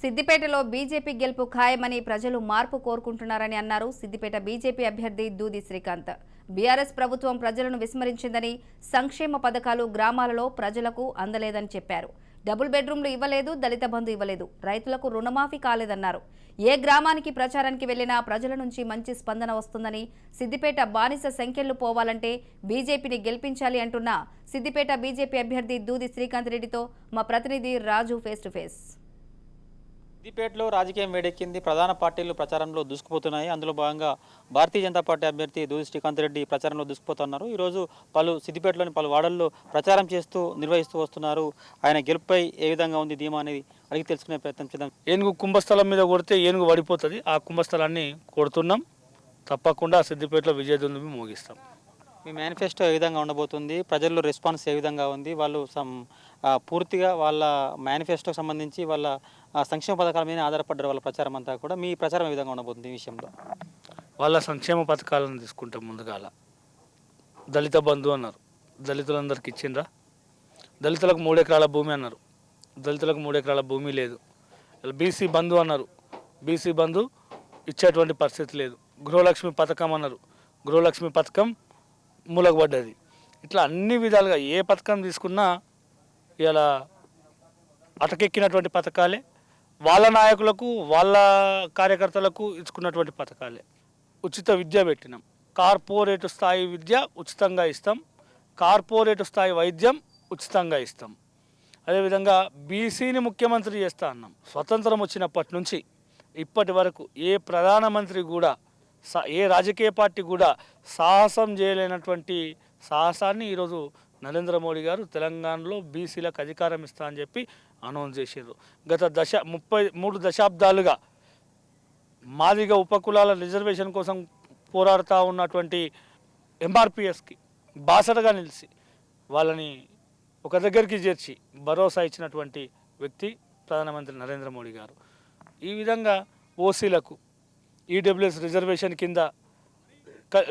సిద్దిపేటలో బీజేపీ గెలుపు ఖాయమని ప్రజలు మార్పు కోరుకుంటున్నారని అన్నారు సిద్దిపేట బీజేపీ అభ్యర్థి దూది శ్రీకాంత్. బీఆర్ఎస్ ప్రభుత్వం ప్రజలను విస్మరించిందని, సంక్షేమ పథకాలు గ్రామాలలో ప్రజలకు అందలేదని చెప్పారు. డబుల్ బెడ్రూమ్లు ఇవ్వలేదు, దళిత బంధు ఇవ్వలేదు, రైతులకు రుణమాఫీ కాలేదన్నారు. ఏ గ్రామానికి ప్రచారానికి వెళ్లినా ప్రజల నుంచి మంచి స్పందన వస్తుందని, సిద్దిపేట బానిస సంఖ్యలు పోవాలంటే బీజేపీని గెలిపించాలి అంటున్న సిద్దిపేట బీజేపీ అభ్యర్థి దూది శ్రీకాంత్ రెడ్డితో మా ప్రతినిధి రాజు ఫేస్ టు ఫేస్. సిద్దిపేటలో రాజకీయం వేడెక్కింది. ప్రధాన పార్టీలు ప్రచారంలో దూసుకుపోతున్నాయి. అందులో భాగంగా భారతీయ జనతా పార్టీ అభ్యర్థి దూది శ్రీకాంత్ రెడ్డి ప్రచారంలో దూసుకుపోతున్నారు. ఈరోజు సిద్దిపేటలోని పలు వార్డుల్లో ప్రచారం నిర్వహిస్తూ వస్తున్నారు. ఆయన గెలుపుపై ఏ విధంగా ఉంది ధీమా అనేది అడిగి తెలుసుకునే ప్రయత్నం చేద్దాం. ఏనుగు కుంభస్థలం మీద కొడితే ఏనుగు పడిపోతుంది. ఆ కుంభస్థలాన్ని కొడుతున్నాం. తప్పకుండా సిద్దిపేటలో విజయదుందుబి మోగిస్తాం. మీ మేనిఫెస్టో ఏ విధంగా ఉండబోతుంది? ప్రజల్లో రెస్పాన్స్ ఏ విధంగా ఉంది? వాళ్ళు పూర్తిగా వాళ్ళ మేనిఫెస్టోకి సంబంధించి వాళ్ళ సంక్షేమ పథకాల మీద ఆధారపడ్డారు వాళ్ళ ప్రచారం అంతా కూడా. మీ ప్రచారం ఏ విధంగా ఉండబోతుంది ఈ విషయంలో? వాళ్ళ సంక్షేమ పథకాలను తీసుకుంటాం. ముందుగాల దళిత బంధు అన్నారు, దళితులందరికి ఇచ్చిండ్రా? దళితులకు 3 ఎకరాల భూమి అన్నారు, దళితులకు 3 ఎకరాల భూమి లేదు. బీసీ బంధు అన్నారు, బీసీ బంధు ఇచ్చేటువంటి పరిస్థితి లేదు. గృహలక్ష్మి పథకం అన్నారు, గృహలక్ష్మి పథకం మూలకబడ్డది. ఇట్లా అన్ని విధాలుగా ఏ పథకం తీసుకున్నా ఇలా అటకెక్కినటువంటి పథకాలే. వాళ్ళ నాయకులకు వాళ్ళ కార్యకర్తలకు ఇచ్చుకున్నటువంటి పథకాలే. ఉచిత విద్య పెట్టినాం. కార్పొరేట్ స్థాయి విద్య ఉచితంగా ఇస్తాం, కార్పొరేట్ స్థాయి వైద్యం ఉచితంగా ఇస్తాం. అదేవిధంగా బీసీని ముఖ్యమంత్రి చేస్తా అన్నాం. స్వతంత్రం వచ్చినప్పటి నుంచి ఇప్పటి వరకు ఏ ప్రధానమంత్రి కూడా, ఏ రాజకీయ పార్టీ కూడా సాహసం చేయలేనటువంటి సాహసాన్ని ఈరోజు నరేంద్ర మోడీ గారు తెలంగాణలో బీసీలకు అధికారం ఇస్తా అని చెప్పి అనౌన్స్ చేశారు. గత 33 దశాబ్దాలుగా మాదిగ ఉపకులాల రిజర్వేషన్ కోసం పోరాడుతూ ఉన్నటువంటి ఎంఆర్పిఎస్కి బాసటగా నిలిచి వాళ్ళని ఒక దగ్గరికి చేర్చి భరోసా ఇచ్చినటువంటి వ్యక్తి ప్రధానమంత్రి నరేంద్ర మోడీ గారు. ఈ విధంగా ఓసీలకు ఈడబ్ల్యూఎస్ రిజర్వేషన్ కింద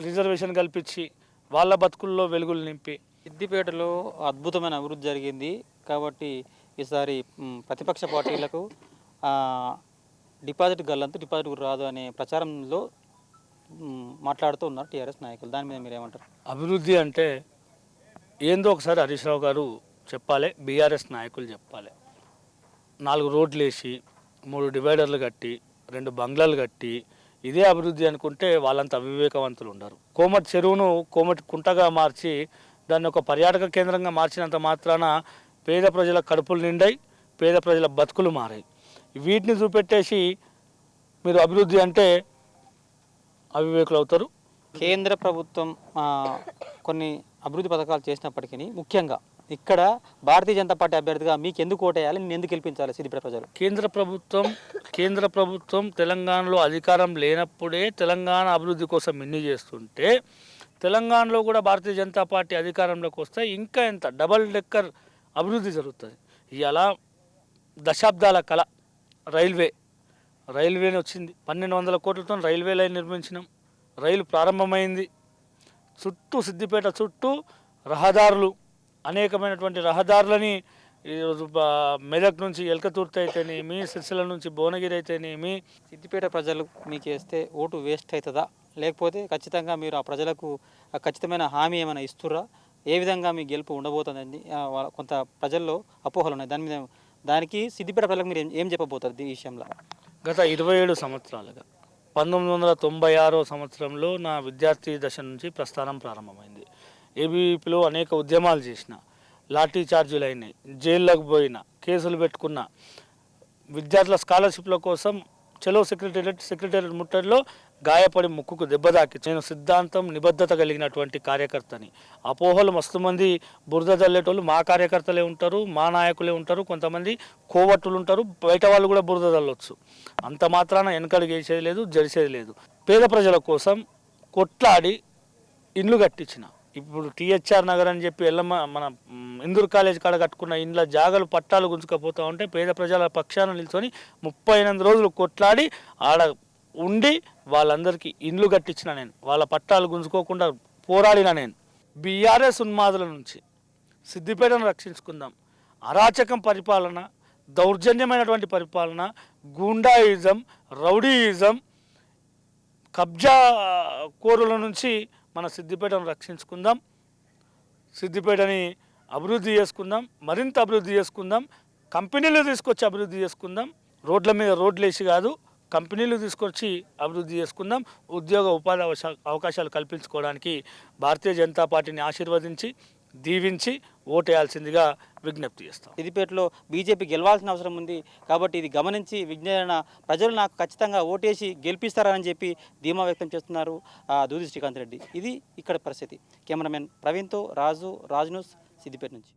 రిజర్వేషన్ కల్పించి వాళ్ళ బతుకుల్లో వెలుగులు నింపి సిద్దిపేటలో అద్భుతమైన అభివృద్ధి జరిగింది. కాబట్టి ఈసారి ప్రతిపక్ష పార్టీలకు డిపాజిట్ గల్లంతు, డిపాజిట్ రాదు అనే ప్రచారంలో మాట్లాడుతూ ఉన్నారు టీఆర్ఎస్ నాయకులు. దాని మీద మీరు ఏమంటారు? అభివృద్ధి అంటే ఏందో ఒకసారి హరీష్ రావు గారు చెప్పాలి, బీఆర్ఎస్ నాయకులు చెప్పాలి. 4 రోడ్లు వేసి, 3 డివైడర్లు కట్టి, 2 బంగ్లాలు కట్టి ఇదే అభివృద్ధి అనుకుంటే వాళ్ళంత అవివేకవంతులు ఉండరు. కోమటి చెరువును కోమటి కుంటగా మార్చి దాన్ని ఒక పర్యాటక కేంద్రంగా మార్చినంత మాత్రాన పేద ప్రజల కడుపులు నిండాయి, పేద ప్రజల బతుకులు మారాయి. వీటిని చూపెట్టేసి మీరు అభివృద్ధి అంటే అవివేకులు అవుతారు. కేంద్ర ప్రభుత్వం కొన్ని అభివృద్ధి పథకాలు చేసినప్పటికీ ముఖ్యంగా ఇక్కడ భారతీయ జనతా పార్టీ అభ్యర్థిగా మీకు ఎందుకు ఓటేయాలి, నేను ఎందుకు గెలిపించాలి సిద్దిపేట ప్రజలు? కేంద్ర ప్రభుత్వం తెలంగాణలో అధికారం లేనప్పుడే తెలంగాణ అభివృద్ధి కోసం ఇన్ని చేస్తుంటే, తెలంగాణలో కూడా భారతీయ జనతా పార్టీ అధికారంలోకి వస్తే ఇంకా ఎంత డబల్ డెక్కర్ అభివృద్ధి జరుగుతుంది. ఇలా దశాబ్దాల కళ రైల్వేని వచ్చింది. 1200 కోట్లతో రైల్వే లైన్ నిర్మించినాం. రైలు ప్రారంభమైంది. సిద్దిపేట చుట్టూ రహదారులు, అనేకమైనటువంటి రహదారులని ఈరోజు మెదక్ నుంచి ఎల్కతుర్తి అయితేనేమి, సిరిసిల్ల నుంచి భువనగిరి అయితేనేమి. సిద్దిపేట ప్రజలు మీకు వేస్తే ఓటు వేస్ట్ అవుతుందా, లేకపోతే ఖచ్చితంగా మీరు ఆ ప్రజలకు ఖచ్చితమైన హామీ ఏమైనా ఇస్తుర్రా? ఏ విధంగా మీ గెలుపు ఉండబోతుందండి? కొంత ప్రజల్లో అపోహలు ఉన్నాయి. దానికి సిద్దిపేట ప్రజలకు మీరు ఏం చెప్పబోతారు ఈ విషయంలో? గత 27 సంవత్సరాలుగా 1996 సంవత్సరంలో నా విద్యార్థి దశ నుంచి ప్రస్థానం ప్రారంభమైంది. ఏబీవీపీలో అనేక ఉద్యమాలు చేసిన, లాఠీ చార్జీలు అయినాయి, జైల్లోకి పోయిన, కేసులు పెట్టుకున్న, విద్యార్థుల స్కాలర్షిప్ల కోసం చలో సెక్రటేరియట్ ముట్టడిలో గాయపడి ముక్కుకు దెబ్బ తాకి నేను సిద్ధాంతం నిబద్ధత కలిగినటువంటి కార్యకర్తని. అపోహలు మస్తు మంది బురద జల్లేటోళ్ళు మా కార్యకర్తలే ఉంటారు, మా నాయకులే ఉంటారు, కొంతమంది కోవట్టులు ఉంటారు, బయట వాళ్ళు కూడా బురద జల్లొచ్చు. అంత మాత్రాన వెనకడుగు వేసేది లేదు, జరిసేది లేదు. పేద ప్రజల కోసం కొట్లాడి ఇండ్లు కట్టించిన. ఇప్పుడు టీహెచ్ఆర్ నగర్ అని చెప్పి మన ఇందూర్ కాలేజ్ కాడ కట్టుకున్న ఇండ్ల జాగలు పట్టాలు గుంజుకపోతూ ఉంటే పేద ప్రజల పక్షాన నిల్చొని 38 రోజులు కొట్లాడి ఆడ ఉండి వాళ్ళందరికీ ఇండ్లు కట్టించిన నేను. వాళ్ళ పట్టాలు గుంజుకోకుండా పోరాడిన నేను. బీఆర్ఎస్ ఉన్మాదుల నుంచి సిద్దిపేటను రక్షించుకుందాం. అరాచకం పరిపాలన, దౌర్జన్యమైనటువంటి పరిపాలన, గూండాయిజం, రౌడీయిజం, కబ్జా కోరుల నుంచి మన సిద్దిపేటను రక్షించుకుందాం. సిద్దిపేటని అభివృద్ధి చేసుకుందాం, మరింత అభివృద్ధి చేసుకుందాం. కంపెనీలు తీసుకొచ్చి అభివృద్ధి చేసుకుందాం. రోడ్ల మీద రోడ్లు వేసి కాదు, కంపెనీలు తీసుకొచ్చి అభివృద్ధి చేసుకుందాం. ఉద్యోగ ఉపాధి అవకాశాలు కల్పించుకోవడానికి భారతీయ జనతా పార్టీని ఆశీర్వదించి దీవించి ఓటేయాల్సిందిగా విజ్ఞప్తి చేస్తాం. సిద్దిపేటలో బీజేపీ గెలవాల్సిన అవసరం ఉంది కాబట్టి ఇది గమనించి విజ్ఞాన ప్రజలు నాకు ఖచ్చితంగా ఓటేసి గెలిపిస్తారని చెప్పి ధీమా వ్యక్తం చేస్తున్నారు దూది శ్రీకాంత్ రెడ్డి. ఇది ఇక్కడ పరిస్థితి. కెమెరామెన్ ప్రవీణ్తో రాజు, రాజ్ న్యూస్, సిద్దిపేట నుంచి.